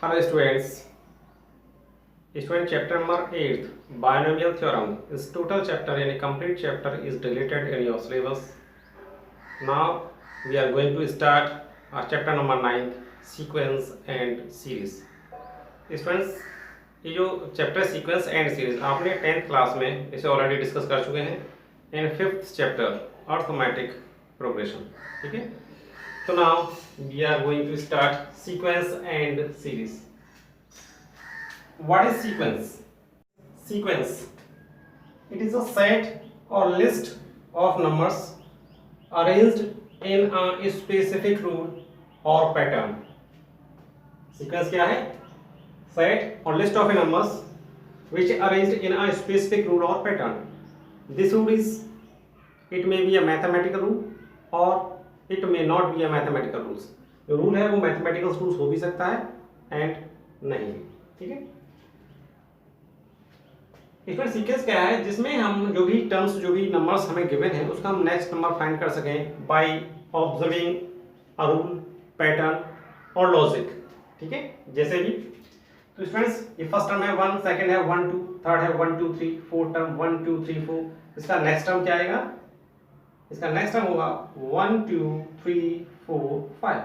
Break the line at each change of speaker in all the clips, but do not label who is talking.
Hello students. Student chapter number 8 binomial theorem is total chapter and a complete chapter is deleted in your syllabus. Now we are going to start our chapter number 9 sequence and series. Students ये जो chapter sequence and series आपने 10th class में इसे already discuss कर चुके हैं इन 5th chapter arithmetic progression. ठीक है, so now we are going to start sequence and series. What is sequence? Sequence, it is a set or list of numbers arranged in a specific rule or pattern. Sequence क्या है? Set or list of numbers which arranged in a specific rule or pattern. This rule is, it may be a mathematical rule or it may not be a mathematical rules. जो rule है वो mathematical rules हो भी सकता है and नहीं. ठीक है, इसमें सीक्वेंस क्या है जिसमें हम जो भी टर्म्स जो भी नंबर्स हमें गिवन है उसका हम नेक्स्ट नंबर फाइंड कर सकें by observing a rule, pattern और लॉजिक. ठीक है, जैसे भी तो स्टूडेंट्स ये फर्स्ट टर्म है 1, सेकंड है 1 2, थर्ड है 1 2 3, फोर्थ टर्म 1 2 3 4. इसका नेक्स्ट टर्म क्या आएगा? इसका नेक्स्ट टर्म होगा 1 2 3 4 5.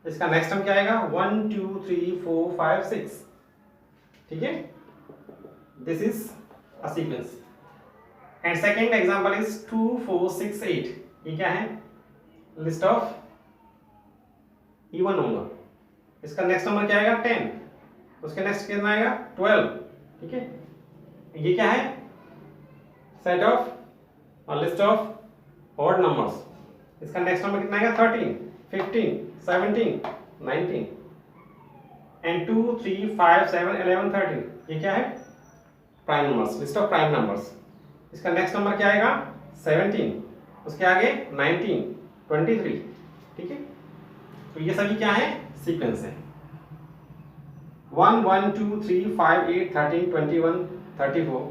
इसका नेक्स्ट टर्म क्या आएगा? 1 2 3 4 5 6. ठीक है, this is a sequence. And second example is 2 4 6 8. ये क्या है? List of even number. इसका नेक्स्ट नंबर क्या आएगा? 10. उसके नेक्स्ट कितना आएगा? 12. ठीक है, ये क्या है? सेट ऑफ और लिस्ट ऑफ ऑड नंबर्स. इसका नेक्स्ट नंबर कितना आएगा? 13 15 17 19. एंड 2 3 5 7 11 13. ये क्या है? Prime numbers, list of prime numbers. इसका नेक्स्ट नंबर क्या आएगा? 17. उसके आगे 19 23. ठीक है, तो ये सभी क्या है? सीक्वेंस है. 1 1 2 3 5 8 13 21 34.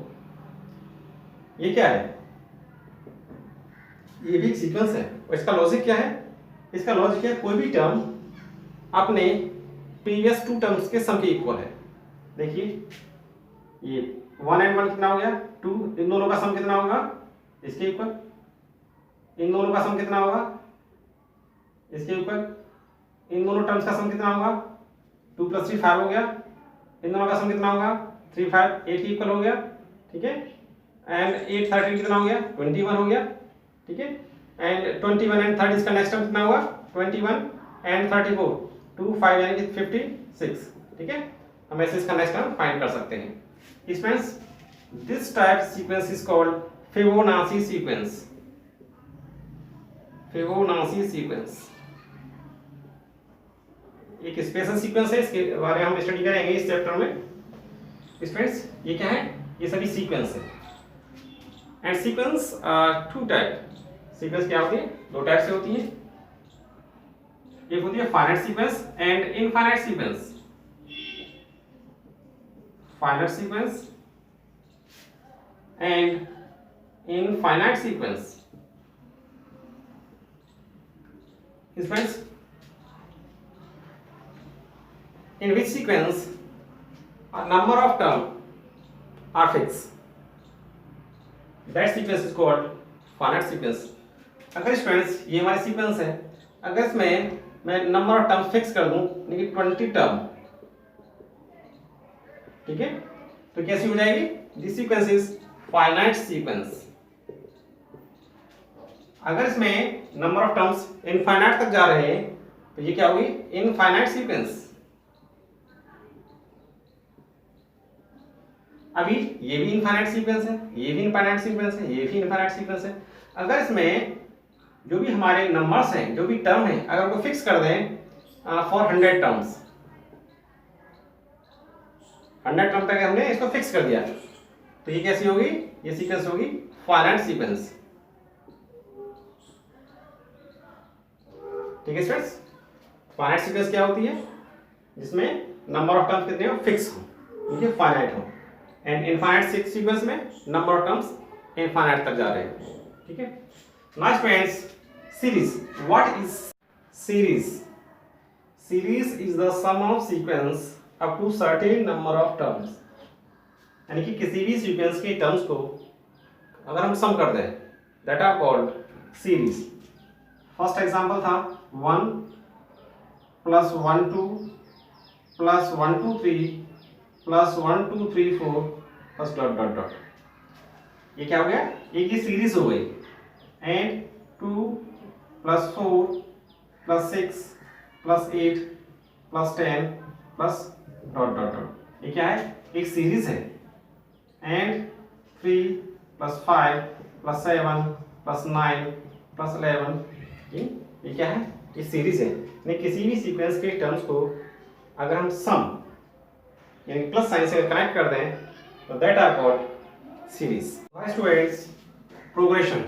ये क्या है? ये भी एक सीक्वेंस है. और इसका लॉजिक क्या है? इसका लॉजिक है कोई भी टर्म अपने प्रीवियस टू टर्म्स के सम के इक्वल है. देखिए ये 1 एंड 1 कितना हो गया? 2. इन दोनों का सम कितना होगा? इसके इक्वल. इन दोनों का सम कितना होगा? इसके इक्वल. इन दोनों टर्म्स का सम कितना होगा? 2 + 3 5 हो गया. इन दोनों का सम कितना होगा? 3 5 8 के इक्वल हो गया. ठीक है, एंड 8 13 कितना हो गया? 21 हो गया. ठीक है, एंड 21 एंड 30 इसका नेक्स्ट टर्म कितना होगा? 21 एंड 34 2 5 यानी कि 56. ठीक है, हम ऐसे इसका नेक्स्ट टर्म फाइंड कर सकते हैं. Friends, this type sequence is called Fibonacci sequence. Fibonacci sequence एक स्पेशल सीक्वेंस है, इसके बारे में हम स्टडी करेंगे इस चैप्टर में. फ्रेंड्स, ये क्या है? ये सभी सीक्वेंस है. And sequence two type. Sequence क्या होती है? दो टाइप से होती है. एक होती है finite sequence and infinite sequence. Finite sequence and infinite sequence. Friends, in which sequence a number of terms are fixed, that sequence is called finite sequence. अगर स्टूडेंट्स ये हमारी सीक्वेंस है, अगर इसमें मैं नंबर ऑफ टर्म्स फिक्स कर दूं यानी कि 20 टर्म. ठीक है, तो कैसी हो जाएगी? This sequence is finite sequence. अगर इसमें नंबर ऑफ टर्म्स इनफाइनाइट तक जा रहे हैं तो ये क्या होगी? Infinite sequence. अभी ये भी इनफाइनाइट सीक्वेंस है, ये भी इनफाइनाइट सीक्वेंस है, ये भी इनफाइनाइट सीक्वेंस है. अगर इसमें जो भी हमारे नंबर्स हैं, जो भी टर्म है, अगर वो फिक्स कर दें फॉर 100 टर्म्स, 100 टर्म तक हमने इसको फिक्स कर दिया, तो ये कैसी होगी? ये सीक्वेंस होगी फाइनाइट सीक्वेंस. ठीक है स्टूडेंट्स, फाइनाइट सीक्वेंस क्या होती है? जिसमें नंबर ऑफ टर्म्स कितने हो? फिक्स हो, ये फाइनाइट हो. एंड इनफाइनाइट सीक्वेंस में नंबर ऑफ टर्म्स इनफाइनाइट तक जा रहे हैं. ठीक है, now friends, series. What is series? Series is the sum of sequence up to certain number of terms, यानी कि किसी भी सीक्वेंस के टर्म्स को अगर हम सम कर दें, that are called series. First example था 1 plus 1 2 plus 1 2 3 plus 1 2 3 4 plus dot dot dot. ये क्या हो गया? एक ही सीरीज हो गई। And 2 plus 4 plus 6 plus 8 plus 10 plus dot dot dot. ये क्या है? एक सीरीज है। And 3 plus 5 plus 7 plus 9 plus 11, ये क्या है? ये सीरीज है। यानी किसी भी सीक्वेंस के टर्म्स को अगर हम सम यानी प्लस साइन से कनेक्ट कर दें तो that are called series. Students, progression.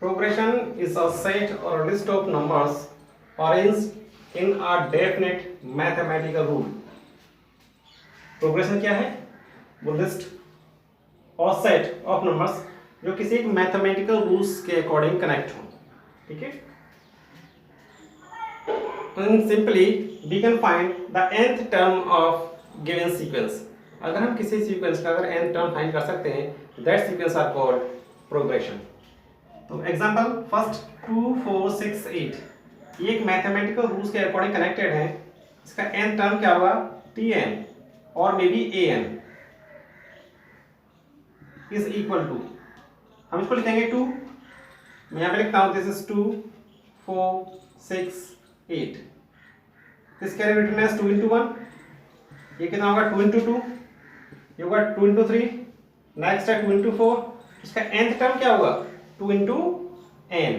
Progression is a set or list of numbers arranged in a definite mathematical rule. Progression क्या है? वो लिस्ट और सेट ऑफ नंबर्स जो किसी एक मैथमेटिकल रूल्स के अकॉर्डिंग कनेक्ट हो। ठीक है? Simply we can find the nth term of given sequence. अगर हम किसी सीक्वेंस का अगर nth टर्म फाइंड कर सकते हैं, that sequence are called progression. तो एग्जांपल फर्स्ट 2 4 6 8, ये एक मैथमेटिकल रूल्स के अकॉर्डिंग कनेक्टेड है। इसका n टर्म क्या होगा? tn और may be an is equal to, हम इसको लिखेंगे 2, मैं यहाँ पे लिखता हूँ this is 2 4 6 8, this can be written as 2 into 1। ये कितना होगा? 2 into 2, ये होगा 2 into 3, नेक्स्ट है 2 into 4। इसका nth टर्म क्या होगा? 2 into n।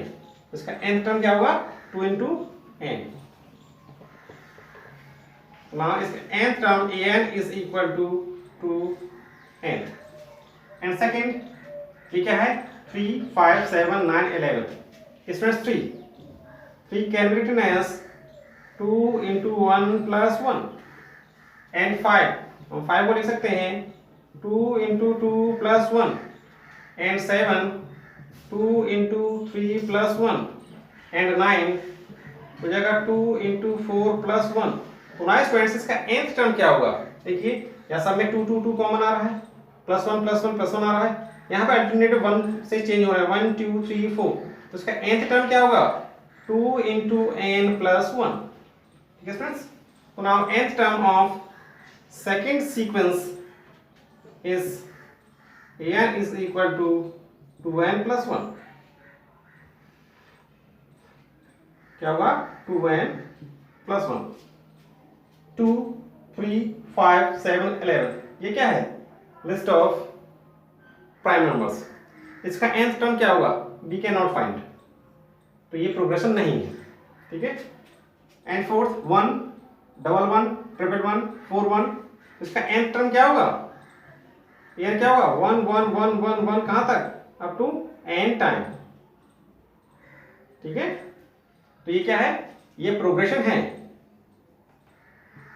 इसका nth टर्म क्या होगा? 2 into n। Now इसका nth term an is equal to 2n। And second ये क्या है? 3 5 7 9 11, इसमें 3 can be written as 2 into 1 plus 1। And 5, हम 5 को लिख सकते हैं 2 into 2 plus 1। And 7 2 into 3 plus 1। And 9 हो जाएगा 2 into 4 plus 1। तो नाइस फ्रेंड्स, इसका nth टर्म क्या होगा? देखिए यहाँ सब में 2 2 2 कॉमन आ रहा है, प्लस 1 प्लस 1 प्लस 1 आ रहा है, यहाँ पे अल्टरनेटिव 1 से चेंज हो रहा है 1 2 3 4। तो इसका nth टर्म क्या होगा? 2 into n plus 1। ठीक है फ्रेंड्स? तो now nth term of second sequence is an is equal to 2n plus 1। क्या होगा? 2n plus 1। 2 3 5 7 11, ये क्या है? List of prime numbers. इसका nth टर्म क्या होगा? वी कैन नॉट फाइंड, तो ये प्रोग्रेशन नहीं है। ठीक है? एंड फोर्थ 1 डबल 1 ट्रिपल 1 4 1, इसका nth टर्म क्या होगा? ये क्या होगा? 1 1 1 1 1 कहां तक? Up to n time. ठीक है? तो ये क्या है? ये प्रोग्रेशन है।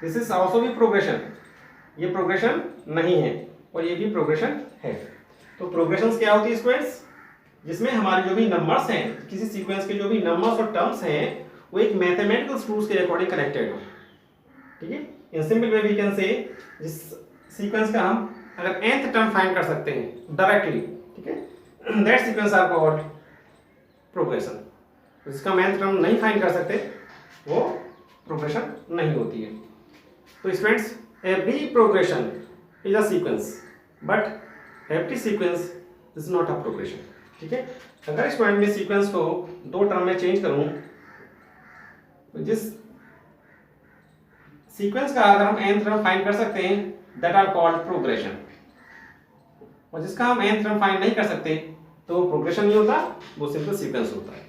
दिस इज आल्सो भी प्रोग्रेशन। ये प्रोग्रेशन नहीं है और ये भी प्रोग्रेशन है। तो प्रोग्रेशंस क्या होती है स्टूडेंट्स? जिसमें हमारे जो भी नंबर्स हैं, किसी सीक्वेंस के जो भी नंबर्स और टर्म्स हैं, वो एक मैथमेटिकल रूल्स के अकॉर्डिंग कनेक्टेड हो। ठीक है? In simple way we can say जिस सीक्वेंस का हम अगर nth टर्म फाइंड कर सकते हैं डायरेक्टली, ठीक है, that sequence are called progression. जिसका nth टर्म नहीं फाइंड कर सकते वो प्रोग्रेशन नहीं होती है। तो students, every progression is a sequence but every sequence is not a progression. ठीक है? अगर स्टूडेंट में सीक्वेंस को दो टर्म में चेंज करूं, तो जिस सीक्वेंस का अगर हम nth टर्म फाइंड कर सकते हैं दैट आर कॉल्ड प्रोग्रेशन, और जिसका हम nth टर्म फाइंड नहीं कर सकते तो प्रोग्रेशन नहीं होता, वो सिंपल सीक्वेंस होता है।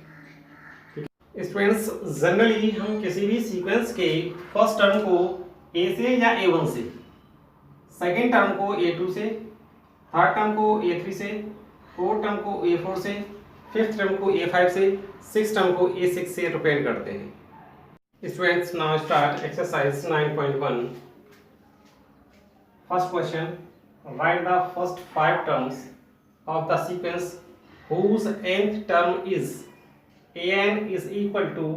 ठीक है स्टूडेंट्स, जनरली हम किसी भी सीक्वेंस के फर्स्ट टर्म को a से या a1 से, सेकेंड टर्म को a2 से, थर्ड टर्म को a3 से, फोर्थ टर्म को a4 से, फिफ्थ टर्म को a5 से, सिक्स टर्म को a6 से रिप्रेजेंट करते हैं। Students, now start exercise 9.1. First question, write the first 5 terms of the sequence whose nth term is an is equal to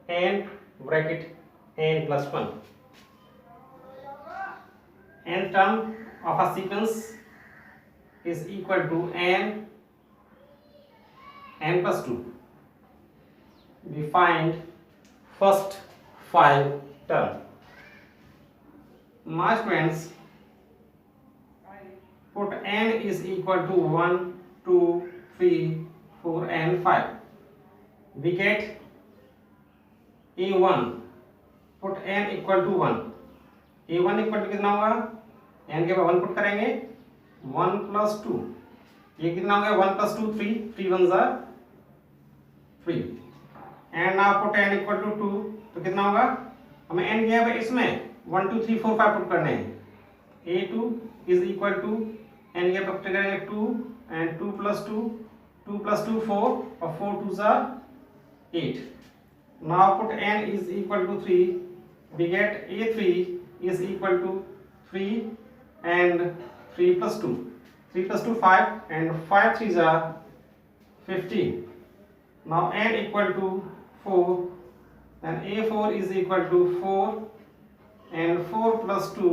n bracket n plus 1. nth term of a sequence is equal to n plus 2. We find first 5 term. My friends, put n is equal to 1, 2, 3, 4 and 5. We get a1. Put n equal to 1. a1 equal to कितना होगा? n के बाद 1 put करेंगे, 1 plus 2. ये कितना हो गया? 1 plus 2 3, 3 ones are 3. And now put n equal to 2, तो कितना होगा? हमें n क्या है इसमें 1 2 3 4 5 पुट करने हैं. a2 is equal to n के पुट करेंगे 2 एंड 2 plus 2, 2 plus 2 4 और 4 2s are 8. Now put n is equal to 3. We get a3 is equal to 3 and 3 plus 2. 3 plus 2 5 and 5 3s are 15. Now n equal to 4 and a4 is equal to 4 and 4 plus 2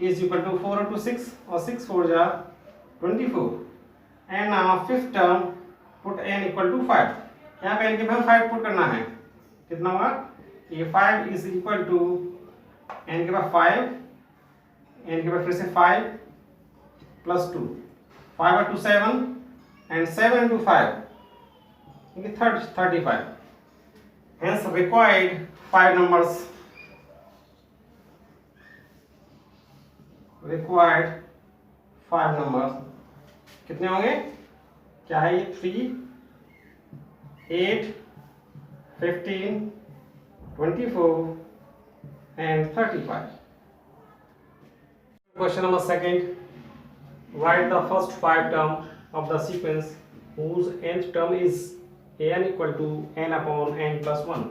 is equal to 4 into 6 or 6 4s are 24. And now fifth term, put n equal to 5. यहाँ पे n के बाद 5 put करना है. कितना होगा? a5 is equal to n के बाद 5, n के बाद फिर से 5 plus 2, 5 into 7 and 7 into 5, 35. Hence required 5 numbers. Required 5 numbers. कितने होंगे? क्या है ये? 3, 8, 15, 24 and 35. Question number second. Write the first 5 term of the sequence whose nth term is an equal to n upon n plus 1.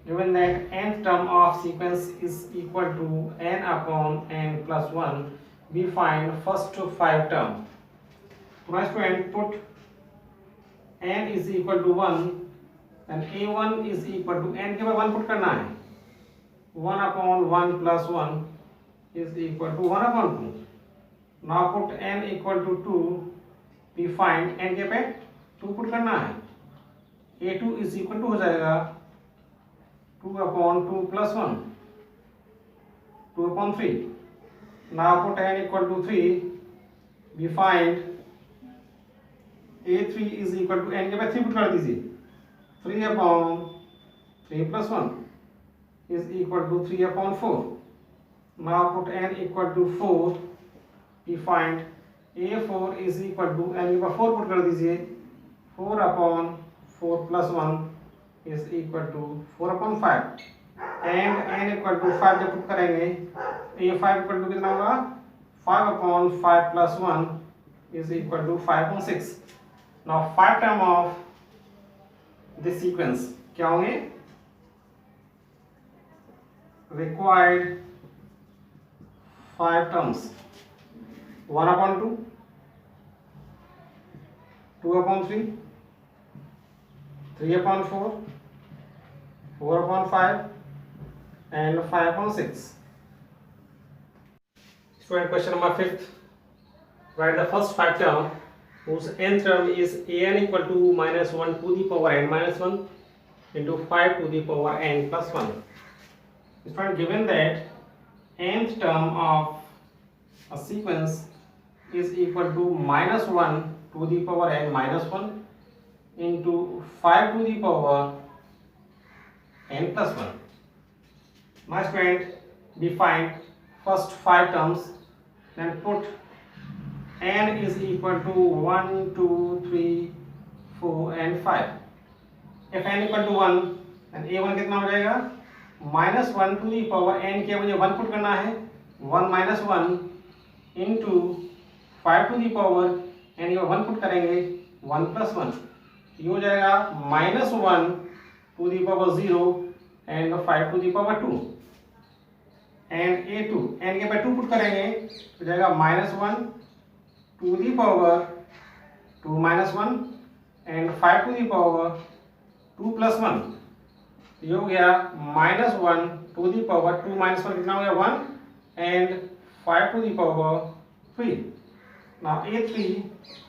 Given that nth term of sequence is equal to n upon n plus 1, we find first 5 term. My friend, put n is equal to 1 and a1 is equal to n के बाद 1 put करना है. 1 upon 1 plus 1 is equal to 1 upon 2. Now put n equal to 2. We find n के पे 2 put करना है. a2 is equal to हो जाएगा 2 upon 2 plus 1, 2 upon 3. Now put n equal to 3. We find a3 is equal to n के बाद 3 put कर दीजिए. 3 upon 3 plus 1 is equal to 3 upon 4. Now put n equal to 4. We find a4 is equal to n के बाद 4 put कर दीजिए. 4 upon 4 plus 1 is equal to 4 upon 5. And n equal to 5 जब put करेंगे, a5 equal to कितना होगा? 5 upon 5 plus 1 is equal to 5 upon 6. Now 5 term of this sequence क्या होंगे? Required 5 terms. 1 upon 2, 2 upon 3, 3 upon 4, 4 upon 5 and 5 upon 6. Student, question number 5th. Write the first 5 term whose nth term is an equal to minus 1 to the power n minus 1 into 5 to the power n plus 1. Student, given that nth term of a sequence is equal to minus 1 to the power n minus 1 into 5 to the power n plus 1. My student, we find first 5 terms, then put n is equal to 1, 2, 3, 4 and 5. If n equal to 1, then a1 कितना हो जाएगा? minus 1 to the power n के मुझे 1 put करना है. 1 minus 1 into 5 to the power n के 1 put करेंगे. 1 plus 1 ये हो जाएगा minus 1 to the power 0 and 5 to the power 2. And a2 n के पे 2 पुट करेंगे तो जाएगा minus 1 to the power 2 minus 1 and 5 to the power 2 plus 1. ये हो गया -1 टू दी पावर 2 - 1 कितना हो गया 1 and 5 to the power 3। Now a3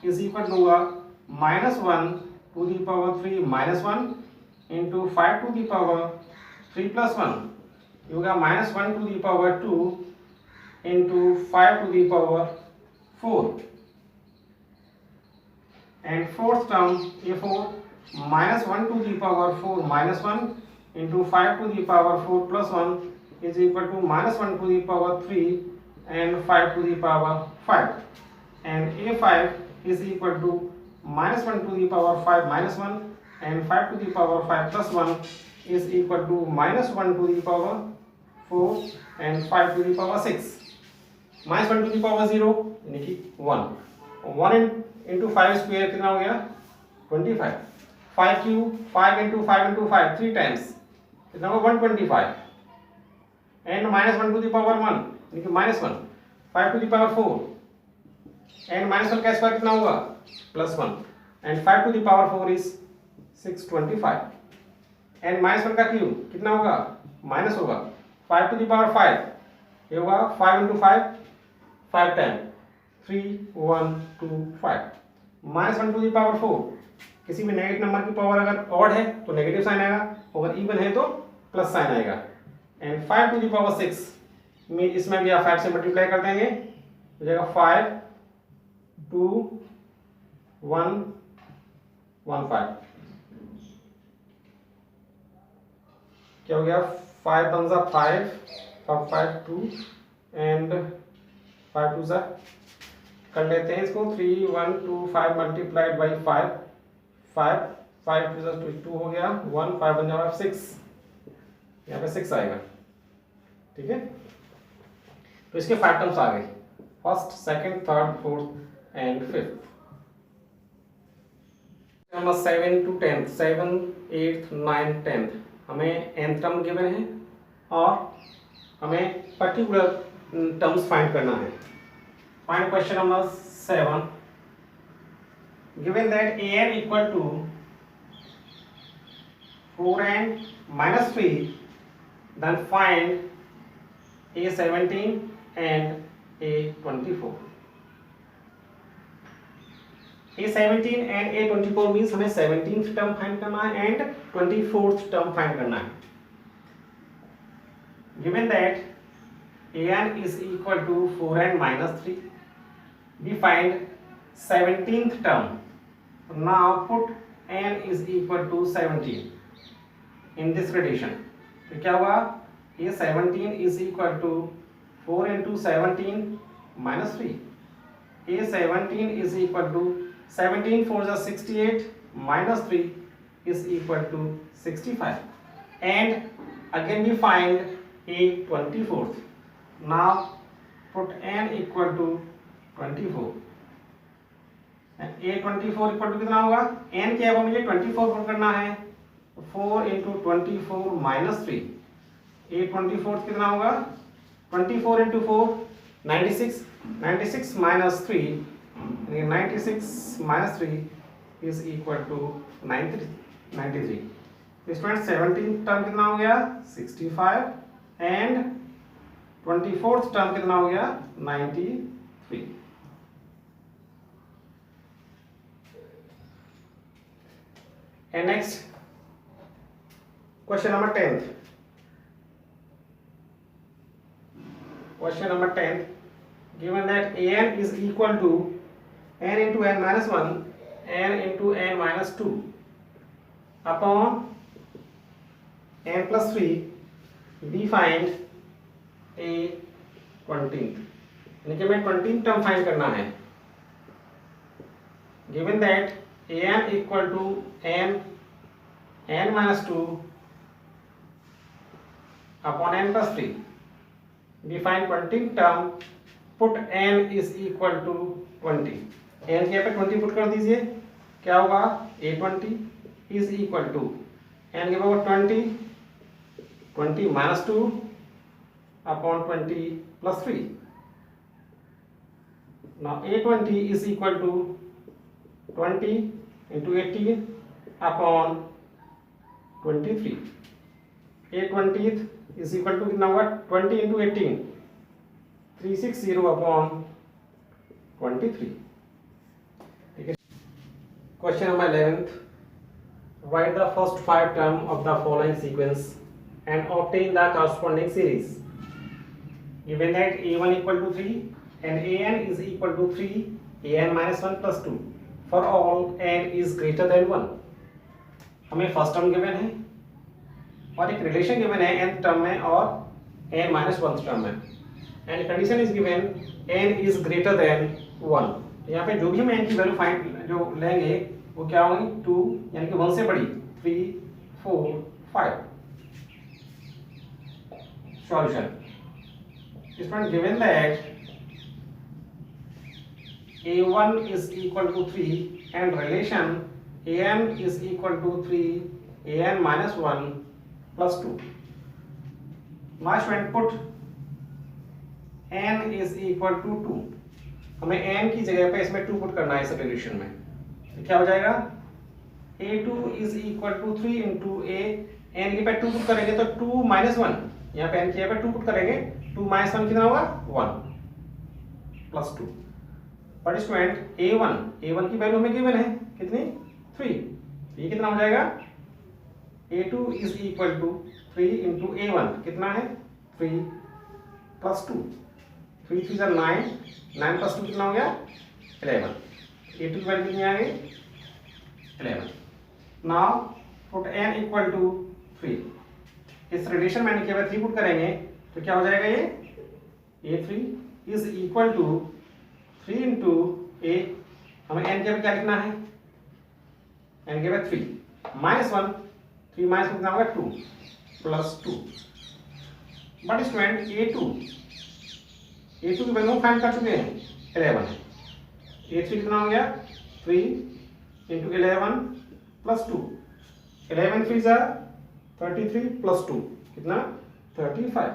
is equal to होगा -1 to the power 3 -1 into 5 to the power 3 + 1, ये होगा -1 to the power 2 into 5 to the power 4 and fourth term a4 -1 to the power 4 -1 into 5 to the power 4 plus 1 is equal to -1 to the power 3 and 5 to the power 5, and a5 is equal to -1 to the power 5 -1 and 5 to the power 5 plus 1 is equal to -1 to the power 4 and 5 to the power 6। -1 to the power 0 यानी कि 1 into 5 square कितना हो गया 25, 5 cube 5 into 5 into 5 3 times कितना होगा 125 and -1 to the power 1 यानी कि -1, 5 to the power 4 and -1 का स्क्वायर कितना होगा +1 and 5 to the power 4 is 625 and -1 का क्यूब कितना होगा माइनस होगा 5 टू द पावर 5, ये होगा 5 into 5 5 time 3 1 2 5, -1 to the power 4, किसी भी नेगेटिव नंबर की पावर अगर ऑड है तो नेगेटिव साइन आएगा, अगर इवन है तो प्लस साइन आएगा, एंड 5 टू द पावर 6 में इसमें भी आप 5 से मल्टीप्लाई कर देंगे हो जाएगा 5 2 1 1 5, क्या हो गया 5 1 जा 5 5 2 एंड 5 2 जा कर लेते हैं इसको 3 1 2 5 मल्टीप्लाइड बाई 5 5 5 2 हो गया 1 5 बन जाएगा 6, यहाँ पे 6 आएगा, ठीक है। तो इसके 5 टर्म्स आ गए, first second third fourth and fifth. Number 7 to 10, 7 8 9 10 हमें nth टर्म गिवन है और हमें पर्टिकुलर टर्म्स फाइंड करना है। Find question number 7, given that an equal to 4n minus 3, then find a17 and a24। a17 and a24 means हमें 17th term find करना है and 24th term find करना है। given that an is equal to 4n minus 3, we find 17th term। Now put n is equal to 17 in this relation, तो क्या होगा ये 17 is equal to 4 into 17 minus 3, ये 17 is equal to 17 4 is 68 minus 3 is equal to 65, and again we find a 24th। now put n equal to 24, a24 equal to कितना होगा n क्या है मुझे 24 पुट करना है, 4 into 24 minus 3, a24 कितना होगा 24 into 4 96, 96 minus 3, 96 minus 3 is equal to 93। Student 17 term कितना हो गया 65 एंड 24th टर्म कितना हो गया 93। And next question number 10th, question number 10, given that an is equal to n into n minus 1 n into n minus 2 upon n plus 3, we find a 20th, यानी कि हमें 20th term find करना है। given that an equal to n minus 2 upon n plus 3, we find 20th term, put n is equal to 20, n के पे 20 put कर दीजिए, क्या होगा a20 is equal to n के power 20 minus 2 upon 20 plus 3। now a20 is equal to 20 into 18 upon 23, A20 is equal to कितना होगा 20 into 18 360 upon 23। ठीक है। Question number 11th, write the first 5 term of the following sequence and obtain the corresponding series. Given that a1 equal to 3 and an is equal to 3 an minus 1 plus 2 for all n is greater than 1। हमें first term given है और एक relation given है nth term में और n minus 1 term में, and condition is given n is greater then 1। यहाँ पे जो भी हम n की वैल्यू फाइंड जो लेंगे वो क्या होगी 2 यानी कि 1 से बड़ी 3 4 5। Solution student given that a1 is equal to 3 and relation an is equal to 3 an minus 1 plus 2। now student put n is equal to 2। हमें n की जगह पे इसमें 2 पुट करना है इस रिलेशन में, तो क्या हो जाएगा a2 is equal to 3 into a n की पे 2 पुट करेंगे तो 2 minus 1, यहाँ पे n की जगह पे 2 पुट करेंगे 2 minus 1 कितना होगा 1 plus 2। बट स्टूडेंट a1 की वैल्यू हमें गिवन है कितनी 3, ये कितना हो जाएगा a2 is equal to 3 into a1 कितना है 3 plus 2 3 3 9 9 plus 2 कितना हो गया 11। a2 की वैल्यू कितनी आ गई 11। Now put n equal to 3, इस रिलेशन में n की वैल्यू 3 पुट करेंगे तो क्या हो जाएगा ये a3 is equal to 3 into a, हमें n के लिए क्या लिखना है n के लिए 3 minus 1 3 minus 1 कितना होगा 2 plus 2। बट स्टूडेंट a2 की वैल्यू फाइंड कर चुके हैं 11 है, a3 कितना हो गया 3 into 11 plus 2 11 3 जा 33 plus 2 कितना 35,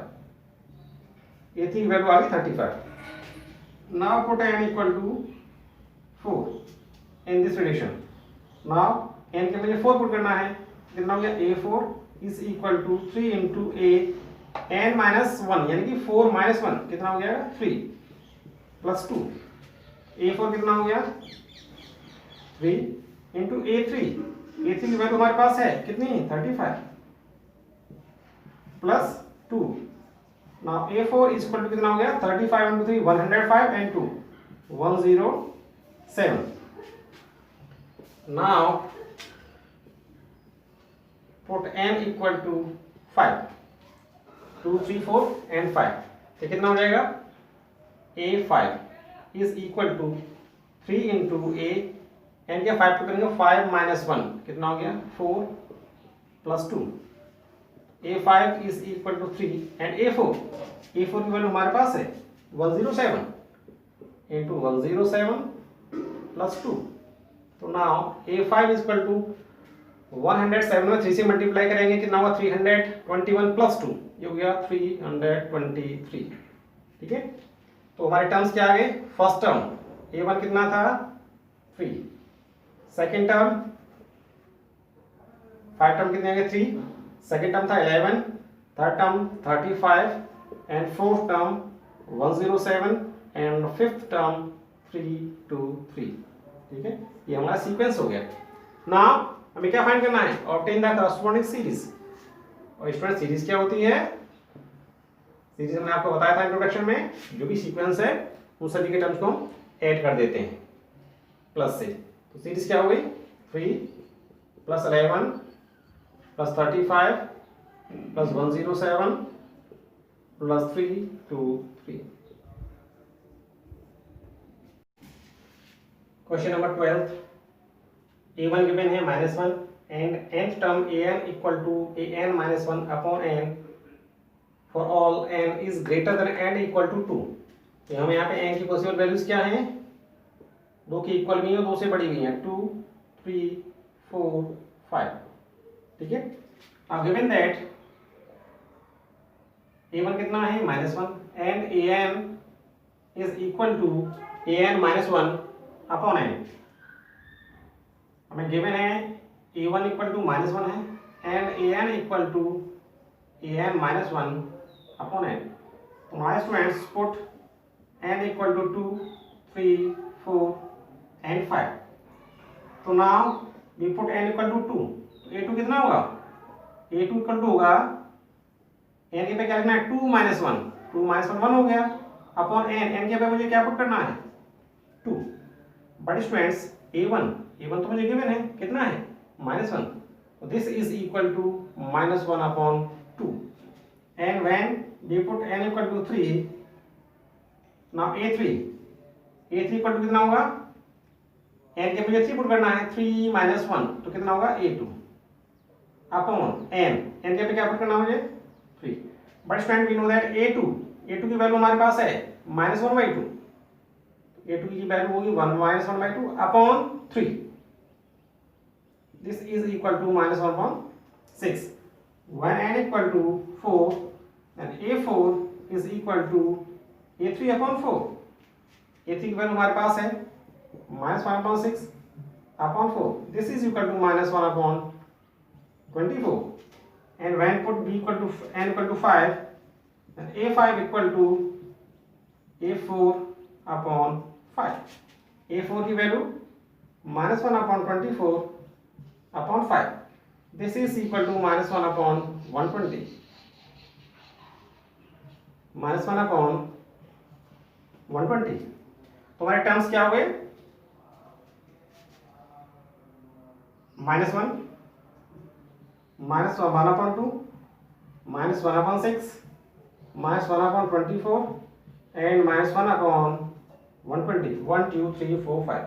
a3 की वैल्यू आ गई 35। now put n equal to 4 in this relation। now n के लिए 4 पुट करना है, कितना हो गया a4 is equal to 3 into a n minus 1 यानी कि 4 minus 1 कितना हो गया 3 plus 2 a4 कितना हो गया 3 into a3 की वैल्यू हमारे पास है कितनी 35 plus 2। now a4 is equal to कितना हो गया 35 into 3 105 and 2 107। now put n equal to 5 2 3 4 and 5, तो कितना हो जाएगा a5 is equal to 3 into a n क्या 5 पुट करेंगे 5 minus 1 कितना हो गया 4 plus 2 a5 is equal to 3 and a4 की वैल्यू हमारे पास है 107 into 107 plus 2। तो now a5 is equal to 107 में 3 से मल्टीप्लाई करेंगे कितना होगा 321 plus 2, ये हो गया 323। ठीक है, तो हमारे टर्म्स क्या आ गए फर्स्ट टर्म a1 कितना था 3, सेकेंड टर्म 5 टर्म कितने आ गए 3, सेकेंड टर्म था 11, third term 35 and fourth term 107 and fifth term 323। ठीक है, ये हमारा सीक्वेंस हो गया। नाउ हमें क्या फाइंड करना है ऑब्टेन द कॉरस्पॉन्डिंग सीरीज। और स्टूडेंट सीरीज क्या होती है, सीरीज हमने आपको बताया था इंट्रोडक्शन में, जो भी सीक्वेंस है उन सभी के टर्म्स को हम ऐड कर देते हैं प्लस से। तो सीरीज क्या हो गई 3 plus 11 plus 35 plus 107 plus 323। Question number 12, a1 given है -1 and nth term an equal to an minus 1 upon n for all n is greater than n equal to 2। तो हमें यहाँ पे n की पॉसिबल वैल्यूज क्या हैं, 2 की इक्वल भी है और 2 से बड़ी भी है 2 3 4 5। ठीक है, अब गिवन दैट a1 कितना है -1 and an is equal to an minus 1 upon n। हमें गिवन है a1 इक्वल टू -1 है and an equal to an minus 1 upon n. So now students put n equal to 2, 3, 4 and 5. तो now we put n equal to 2. तो a2 कितना होगा? a2 equal to होगा n के पे क्या लिखना है? 2 minus 1. 2 minus 1 1 हो गया अपॉन n के पे मुझे क्या पुट करना है? 2. बट स्टूडेंट्स a1 तो मुझे गिवन है कितना है? -1. So this is equal to -1 upon 2. And when we put n equal to 3, now a3 equal to कितना होगा? n के मुझे 3 पुट करना है 3 minus 1 तो कितना होगा? a2 अपॉन n के पे क्या पुट करना मुझे? 3. But student we know that a2 की वैल्यू हमारे पास है -1/2. a2 की वैल्यू होगी 1/2 upon 3. This is equal to -1/6. When n equal to 4, then a4 is equal to a3 upon 4. a3 की वैल्यू हमारे पास है -1/6 upon 4. This is equal to -1/24. And when put b equal to n equal to 5, then a5 equal to a4 upon 5. a4 की value -1/24 upon 5. This is equal to -1/120. -1/120. तो हमारे terms क्या हो गए? -1 -1/2 -1/6 -1/24 and -1/120. 1 2 3 4 5.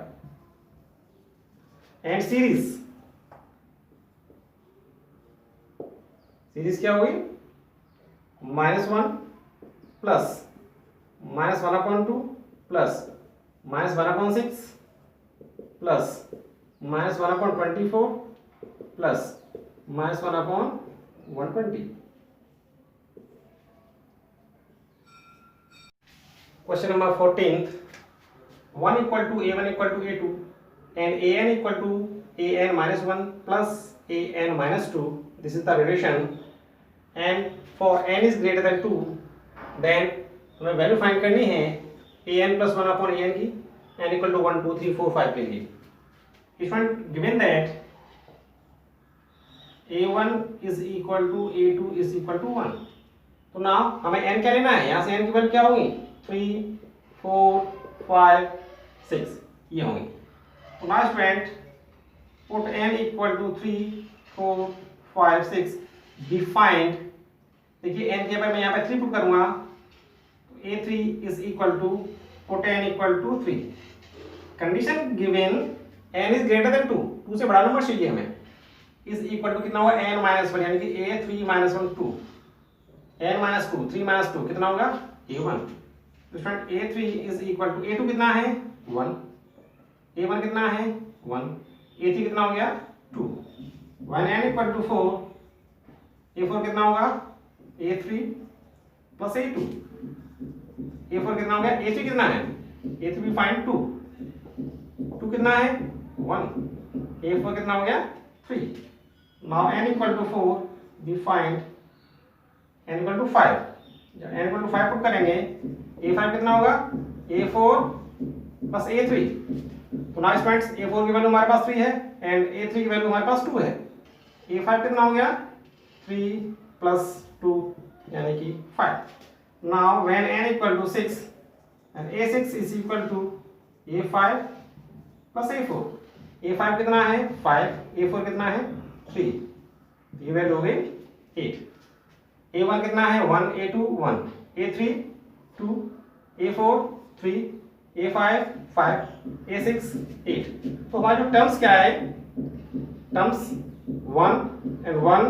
And series क्या हुई? -1 plus -1/2 plus -1/6 plus -1/24 plus -1/120. Question number 14th. 1 equal to a1 equal to a2 and an equal to an minus 1 plus an minus 2. This is the relation. And for n is greater than 2, then हमें value find करनी है an plus 1 upon an की, n equal to 1 2 3 4 5 के लिए. If I'm given that a1 is equal to a2 is equal to 1, तो now हमें n क्या लेना है? यहाँ से n की वैल्यू क्या होगी? 3 4 5 6 ये होंगी. तो now student put n equal to 3 4 5 6 be find. देखिए n के बाद मैं यहाँ पे 3 पुट करूँगा तो a3 is equal to put n equal to 3. Condition given n is greater than 2, 2 से बड़ा नंबर चाहिए हमें. is equal to कितना होगा? n minus 1 यानी कि a3 minus 1 2 n minus 2 3 minus 2 कितना होगा? a1. तो student a3 is equal to a2 कितना है? 1. a1 कितना है? 1. a3 कितना हो गया? 2. when n equal to 4, a4 कितना होगा? a3 plus a2. a4 कितना हो गया? a3 कितना है? a3 we find 2. 2 कितना है? 1. a4 कितना हो गया? 3. now n equal to 4 we find n equal to 5. जब n equal to 5 पुट करेंगे a5 कितना होगा? a4 plus a3. तो now स्टूडेंट्स a4 की वैल्यू हमारे पास 3 है एंड a3 की वैल्यू हमारे पास 2 है. a5 कितना हो गया? 3 plus 2 यानी कि 5. now when n equal to 6 and a6 is equal to a5 plus a4. a5 कितना है? 5. a4 कितना है? 3. ये वैल्यू हो गई 8. a1 कितना है? 1. a2 1. a3 2. a4 3. a5 5. a6 8. तो हमारे जो टर्म्स क्या है? Terms 1 and 1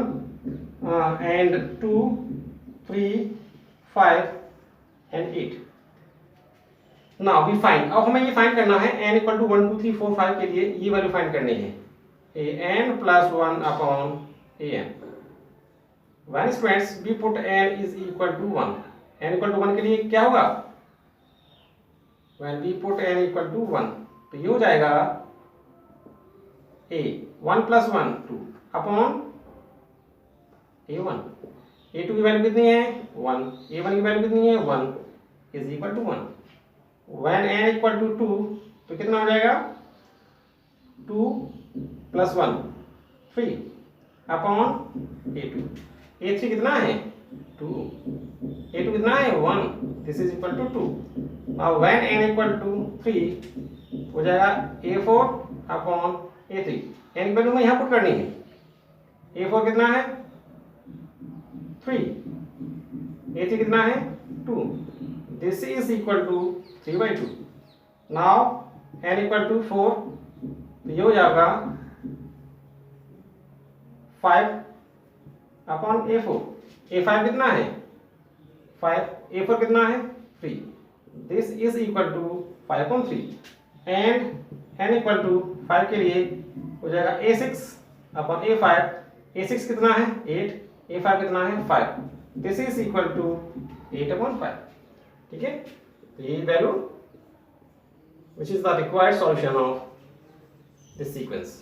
and 2 3 5 and 8. now we find. अब हमें ये फाइंड करना है n equal to 1 2 3 4 5 के लिए ये वैल्यू फाइंड करनी है an plus 1 upon an. when students we put n is equal to 1, n equal to 1 के लिए क्या होगा? when we put n equal to 1 तो ये हो जाएगा a 1 plus 1 2 upon a1. A2 की वैल्यू कितनी है 1, A1 की वैल्यू कितनी है 1 is equal to 1। When n equal to 2 तो कितना हो जाएगा 2 प्लस 1 3 अपॉन A2। A3 कितना है 2, A2 कितना है 1, this is equal to 2। Now when n equal to 3 हो जाएगा A4 अपॉन A3। n की वैल्यू में यहाँ पुट करनी है, A4 कितना है 3, A3 कितना है 2, this is equal to 3/2। Now n equal to 4 तो ये हो जाएगा 5 अपॉन A4। A5 कितना है 5, A4 कितना है 3, this is equal to 5/3 and n equal to 5 के लिए हो जाएगा A6 अपॉन A5। A6 कितना है 8, A5 कितना है 5, दिस इज इक्वल टू 8/5। ठीक है, तो ये value which is the required solution of this sequence.